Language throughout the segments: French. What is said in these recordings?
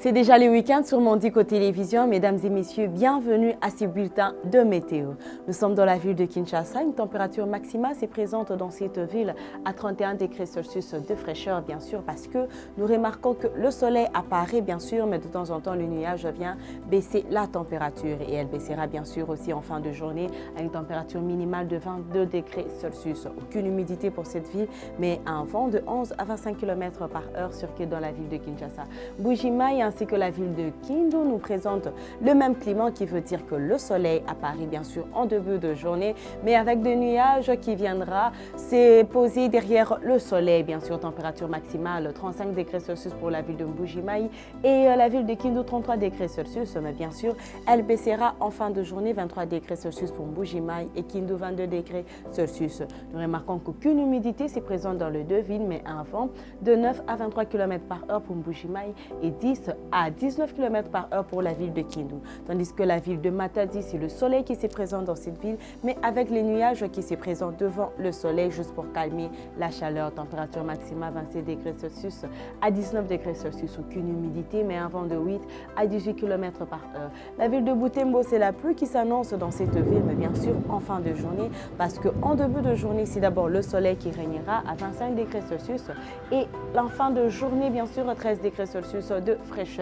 C'est déjà le week-end sur Mondico Télévision. Mesdames et messieurs, bienvenue à ce bulletin de météo. Nous sommes dans la ville de Kinshasa. Une température maximale s'est présente dans cette ville à 31 degrés Celsius de fraîcheur, bien sûr, parce que nous remarquons que le soleil apparaît, bien sûr, mais de temps en temps, le nuage vient baisser la température. Et elle baissera, bien sûr, aussi en fin de journée à une température minimale de 22 degrés Celsius. Aucune humidité pour cette ville, mais un vent de 11 à 25 km par heure circule dans la ville de Kinshasa. Mbuji-Mayi ainsi que la ville de Kindu nous présentent le même climat, qui veut dire que le soleil apparaît bien sûr en début de journée, mais avec des nuages qui viendra se poser derrière le soleil. Bien sûr, température maximale 35 degrés Celsius pour la ville de Mbuji-Mayi et la ville de Kindu 33 degrés Celsius, mais bien sûr, elle baissera en fin de journée 23 degrés Celsius pour Mbuji-Mayi et Kindu 22 degrés Celsius. Nous remarquons qu'aucune humidité s'est présente dans les deux villes, mais un vent de 9 à 23 km par heure pour Mbuji-Mayi et 10 à 19 km par heure pour la ville de Kindu. Tandis que la ville de Matadi, c'est le soleil qui se présente dans cette ville, mais avec les nuages qui se présentent devant le soleil juste pour calmer la chaleur. Température maximale 27 degrés Celsius à 19 degrés Celsius. Aucune humidité, mais un vent de 8 à 18 km par heure. La ville de Butembo, c'est la pluie qui s'annonce dans cette ville, mais bien sûr en fin de journée, parce qu'en début de journée, c'est d'abord le soleil qui régnera à 25 degrés Celsius et en fin de journée, bien sûr, 13 degrés Celsius de fraîcheur,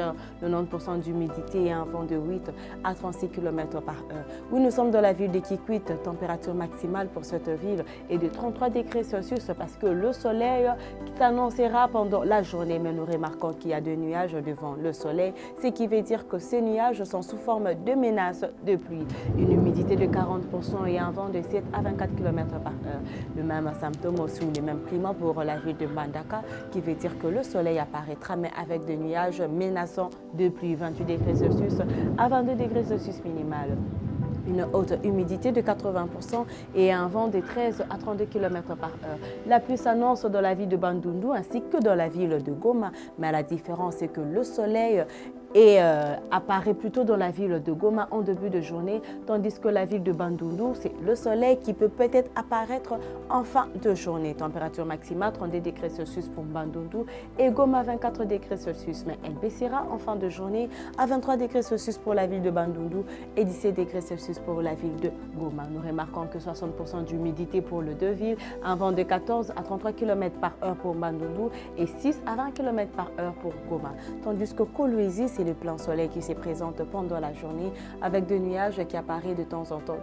90% d'humidité et un vent de 8 à 36 km par heure. Oui, nous sommes dans la ville de Kikwit. Température maximale pour cette ville est de 33 degrés Celsius parce que le soleil s'annoncera pendant la journée, mais nous remarquons qu'il y a des nuages devant le soleil, ce qui veut dire que ces nuages sont sous forme de menaces de pluie. Une humidité de 40% et un vent de 7 à 24 km par heure. Le même symptôme aussi, le même climat pour la ville de Mbandaka, qui veut dire que le soleil apparaîtra, mais avec des nuages menaçants de pluie. 28 degrés Celsius à 22 degrés Celsius minimal. Une haute humidité de 80% et un vent de 13 à 32 km par heure. La pluie s'annonce dans la ville de Bandundu ainsi que dans la ville de Goma, mais la différence est que le soleil apparaît plutôt dans la ville de Goma en début de journée, tandis que la ville de Bandundu, c'est le soleil qui peut peut-être apparaître en fin de journée. Température maximale 32 degrés Celsius pour Bandundu et Goma 24 degrés Celsius, mais elle baissera en fin de journée à 23 degrés Celsius pour la ville de Bandundu et 17 degrés Celsius pour la ville de Goma. Nous remarquons que 60% d'humidité pour les deux villes, un vent de 14 à 33 km par heure pour Bandundu et 6 à 20 km par heure pour Goma. Tandis que Kolwezi, c'est le plein soleil qui se présente pendant la journée avec des nuages qui apparaissent de temps en temps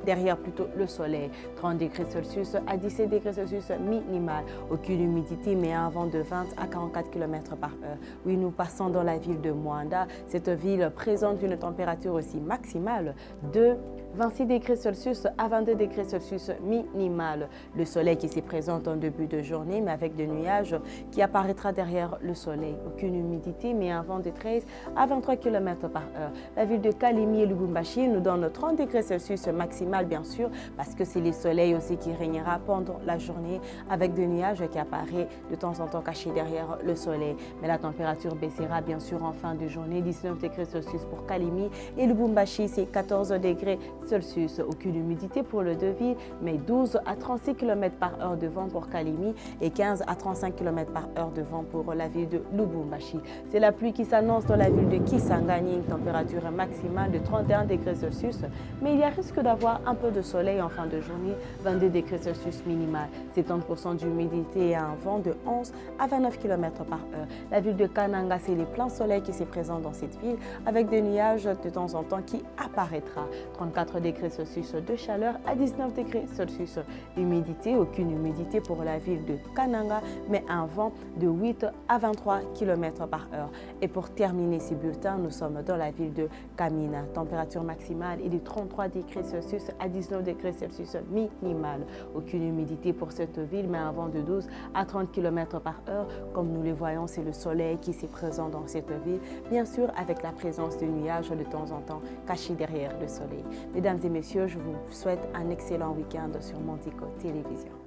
derrière plutôt le soleil. 30 degrés Celsius à 17 degrés Celsius minimal. Aucune humidité, mais un vent de 20 à 44 km par heure. Oui, nous passons dans la ville de Mwanda. Cette ville présente une température aussi maximale de 26 degrés Celsius à 22 degrés Celsius minimal. Le soleil qui se présente en début de journée, mais avec des nuages qui apparaîtra derrière le soleil. Aucune humidité, mais un vent de 13 à 23 km par heure. La ville de Kalemi et Lubumbashi nous donne 30 degrés Celsius maximal, bien sûr, parce que c'est le soleil aussi qui régnera pendant la journée, avec des nuages qui apparaissent de temps en temps cachés derrière le soleil. Mais la température baissera, bien sûr, en fin de journée. 19 degrés Celsius pour Kalemi et Lubumbashi, c'est 14 degrés Celsius. Aucune humidité pour les deux villes, mais 12 à 36 km par heure de vent pour Kalemi et 15 à 35 km par heure de vent pour la ville de Lubumbashi. C'est la pluie qui s'annonce dans la ville de Kisangani, une température maximale de 31 degrés Celsius, mais il y a risque d'avoir un peu de soleil en fin de journée, 22 degrés Celsius minimal, 70% d'humidité et un vent de 11 à 29 km par heure. La ville de Kananga, c'est le plein soleil qui se présente dans cette ville, avec des nuages de temps en temps qui apparaîtra. 34 degrés Celsius de chaleur à 19 degrés Celsius. Humidité, aucune humidité pour la ville de Kananga, mais un vent de 8 à 23 km par heure. Et pour terminer ces bulletins, nous sommes dans la ville de Kamina. Température maximale est de 33 degrés Celsius à 19 degrés Celsius minimal. Aucune humidité pour cette ville, mais un vent de 12 à 30 km par heure. Comme nous le voyons, c'est le soleil qui est présent dans cette ville, bien sûr avec la présence de nuages de temps en temps cachés derrière le soleil. Mesdames et messieurs, je vous souhaite un excellent week-end sur Mondico Télévision.